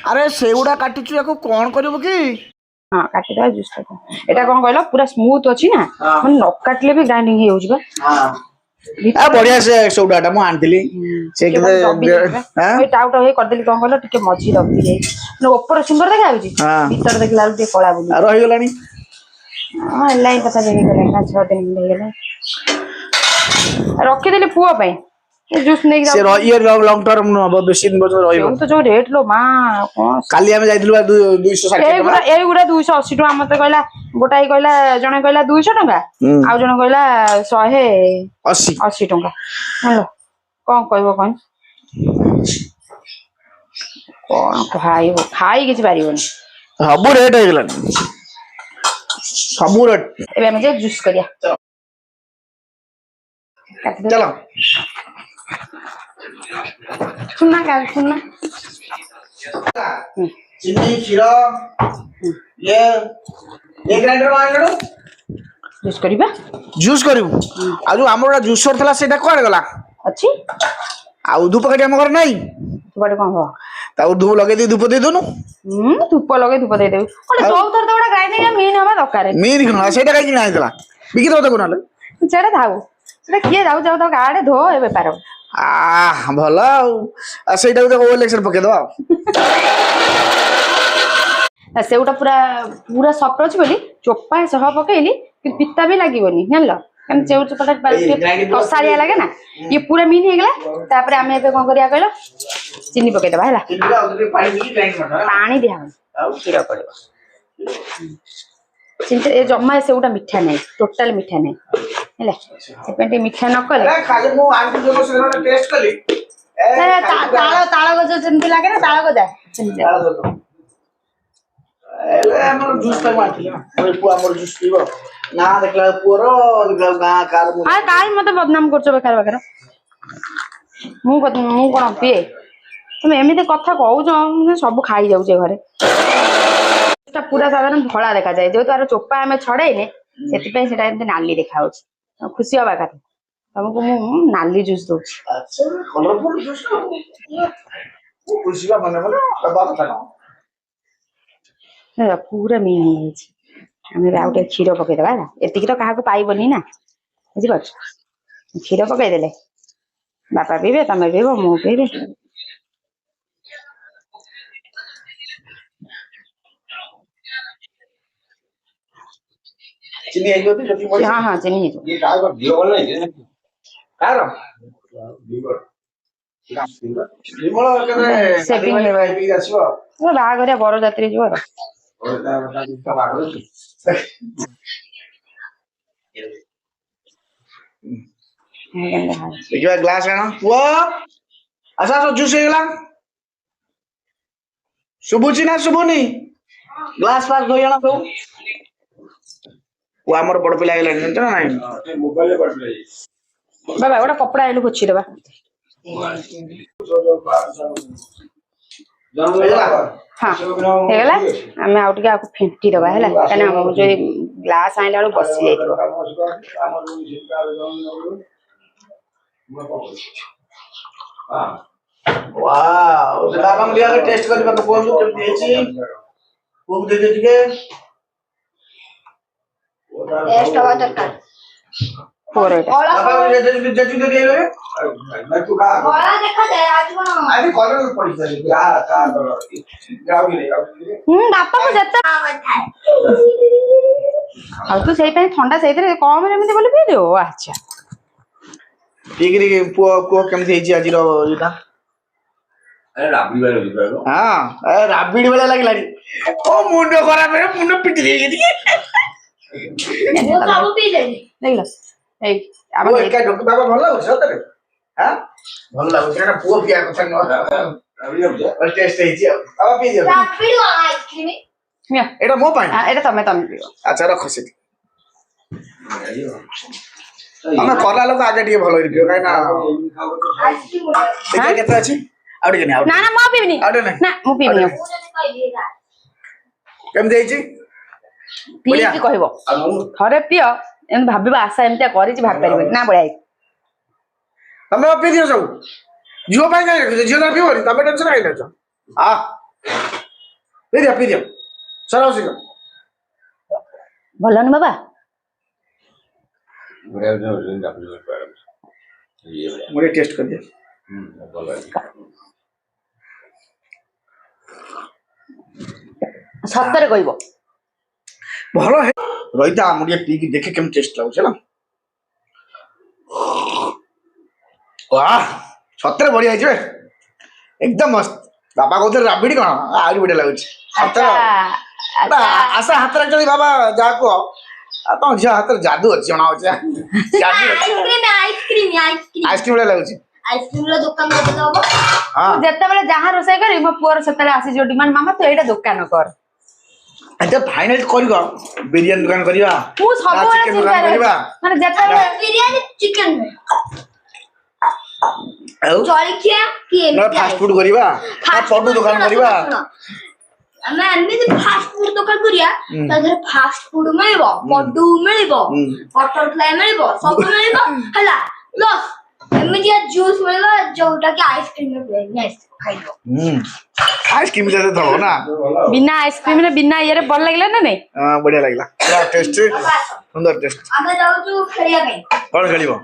अरे सेगुड़ा काटिचु याको कोन करबो की हां काटी दे जूस कर एटा कोन कहलो पूरा स्मूथ अछि ना मन न काटले भी ग्राइंडिंग हे होजबा हां आ बढ़िया से सेगुड़ाटा मु आनथिली से के हां ओइ टाउट हे कर देली कोन कहलो टिके मझी रखी जाई न ऊपर सुंदर देखा आउची भीतर देखला टिके कळा बुली रहि गेलानी हां लाइन पता देही गेला ना 6 दिन हे गेला रखी देली पुओ पई जूस नहीं से ये लॉन्ग टर्म न अब बेसी दिन बजो रहिबो तो जो रेट लो मां कोन काली हम जाइथिलु 260 टका ए गुडा 280 टका मते कहला गोटाई कहला जने कहला 200 टका आ जने कहला 180 टका हेलो कोन कहबो कोन खाई किछ पारिबोनी सब रेट हे गेलानी सब रेट एबे हम जे जूस करिया चलो सुनना क्या सुनना चीनी खीर ये ग्राइंडर मान लो जूस करिबा जूस करिबु आ जो हमर जूसर थला सेटा कोन गला अछि आ धूप कटी हम घर नहीं बड़े कोन हो ता धूप लगे दे धूप दे दोनु धूप लगे धूप दे देउ ओले दो थर दोडा ग्राइंडिंग मीन हवा दरकार मीन खना सेटा काई नहीं आइतला बिकी दो तो कोन सेटा धाउ सेटा किए जाऊ जाऊ तो गाडे धो ए बेपार आ भला आ सेटा तो इलेक्शन पके दो सेउटा पूरा पूरा सॉफ्ट अछि बोली चोपा सह पकेइली कि पित्ता भी लागिवनी जानलो कन सेउ चोपाटा कसारिया लागे ना ये पूरा मीन हे गेला तापर हमें एबे कोन करिया कहलो चीनी पके दबा हैला पानी दिया आ खीर पड़िबो चिंता ए जम्मा सेउटा मीठा नहीं टोटल मीठा नहीं हैला से पेंटे मीठा न कले खाली मु आंटी जो से टेस्ट कली ताଳ ଗଜ ଯେମିତି ଲାଗେ ନା ତାଳ ଗଜା ସେମିତି एले हमर जूस तक मारथिला ओइ पुआ हमर जूस पीबो ना देखला पुअर देखला गां कार मु आ काई मते बदनाम करछो बेकार बेकार मु कोन पिए तुम एमिते कथा कहू जो सब खाई जाऊ छे घरे एटा पूरा साधारण धळा देखा जाय जो तार चोपा हमें छड़ाइने सेति पे सेटा एमते नाली देखा होछ खुशी होबा कथा तुमको मु नाली जूस दो अच्छा कलरफुल जूस वो खुशी का मने मने दबा कथा ना पूरा मीन हमें आउटे क्षीर पकई दबा एतिकी तो काहाको पाइबनी ना बुझि पाछ क्षीर पकई देले बापा पीबे तमे पीबो मु पीबे चीनी आई होती जति हां हां चीनी ये काय को दियो बोल नहीं कार लीवर लिमळ करे सेटिंग लेवा पी आछो ओ बागरिया बरो जात्री जो और ता का बागरो देखिबा ग्लास आना पुआ अच्छा तो जूस हेगला सुबुची ना सुबुनी ग्लास पास धोई आना तो वो हमर बड़ पिला गेला जानत ना नहीं मोबाइल बड़ पिला बाबा ओटा कपड़ा आइलु पोछि देबा हां हेगला हमें आउट के आको फेंटी दबा हैला कना हम जो ग्लास आइला लो बसी जाइतो वाओ जला हम लिया के टेस्ट करबा तो कोन के देछि खूब दे दे के टेस्ट हवा दरकार फोरेट बाबा जति दे दे मैं तू का बड़ा देखा दे आज कोन अरे कॉलर पड़ी जाए का गाव ले बापा को जत्ता आ तू सेई पे ठंडा सेइतरे कम रे एमिते बोली पी देओ अच्छा ठीक रे पो केम थेई छी आजिरो इटा अरे राबड़ी वाला दिखा हां ए राबड़ी वाला लागलानी ओ मुंडो खराब है मुंडो पिट दे दिए वो सब पी ले देखला ए वो एका डॉक्टर बाबा भल लागो सतरे हां भल लागो सेटा पो पिया कथा न राबड़ी अब टेस्ट हेई छी अब पी दियो राबड़ी आइसक्रीम मिया एटा मो पानी एटा तमे पियो अच्छा रखो से हमें करला लोग आगे टिके भलो रिपियो काई ना आइसक्रीम देखा केते अछि आउट के नहीं आउट ना ना मो पीबनी आउट नहीं ना मो पीबनी केम देई छी पी की कहबो थरे पियो एम भाबिबा आशा एमते करि छी भाब परिबे ना बळाई तमे पी दियो सब जियो पाई नहीं जियो ना पियो तमे टेंशन काई न छ आ ପି ଦିଅ ସରାଉ ଶୀଘ୍ର। ଭଲ ନି ବାବା ବଢିଆ ହଉଛି ରାବିଡି ବାଲା ଇଏ ବଢିଆ ମୁଁ ଟିକେ ଟେଷ୍ଟ କରିଦିଏ। ଭଲ ଲାଗେ। ସତରେ କହିବ ଭଲ ରହିଥା ମୁଁ ଟିକେ ପିଇକି ଦେଖେ କେମିତି ଟେଷ୍ଟ ଲାଗୁଛି ହେଲା। वाह सତରେ ବଢିଆ ହେଇଛି ବେ एकदम मस्त बाबा कौन राबिडी कौन आहुरी बढ़िया लगुच आशा हाथ रखते बाबा जहाँ कह तुम झील हाथ जादू अच्छी जना आइसक्रीम बढ़िया लगुच आइसक्रीम रो दुकान दे दबो हाँ ଯେତେବେଳେ ଯାହା ରୋଷେଇ କରି ମୋ ପୁଅର ସେତେବେଳେ ଆସିଯିବ ଡିମାଣ୍ଡ ମାମା ତୁ ଏଇଟା ଦୋକାନ କର अच्छा फाइनल करवा बिरियानी दुकान करवा ମୁଁ ସବୁବେଳେ चिकन दुकान ଚିନ୍ତାରେ करवा ମାନେ ଯେତେବେଳେ बिरयानी चिकन में ଆଉ जलखिया कि ना फास्ट फूड करवा पडू दुकान करवा ଆମେ ଏମିତି ଫାଷ୍ଟ ଫୁଡ ଦୋକାନ କରିବା ତା ଦେହରେ ଫାଷ୍ଟ ଫୁଡ ମିଳିବ ପଡୁ ମିଳିବ ବଟରଫ୍ଲାଏ ମିଳିବ ସବୁ ମିଳିବ ହେଲା ପ୍ଲସ୍ ଏମିତି ଜୁସ୍ ମିଳିବ ଯୋଉଟା କି ଆଇସ୍କ୍ରିମ ରେ ଖାଇବ आइसक्रीम जैसे था ना ବିନା ଆଇସ୍କ୍ରିମ ରେ ବିନା ଇଏରେ ଭଲ ଲାଗିଲା ନା ନାଇଁ हाँ बढ़िया लगला पूरा टेस्ट सुंदर टेस्ट ଆମେ ଯାଉଛୁ ଖେଳିବା ପାଇଁ कौन खेलिबो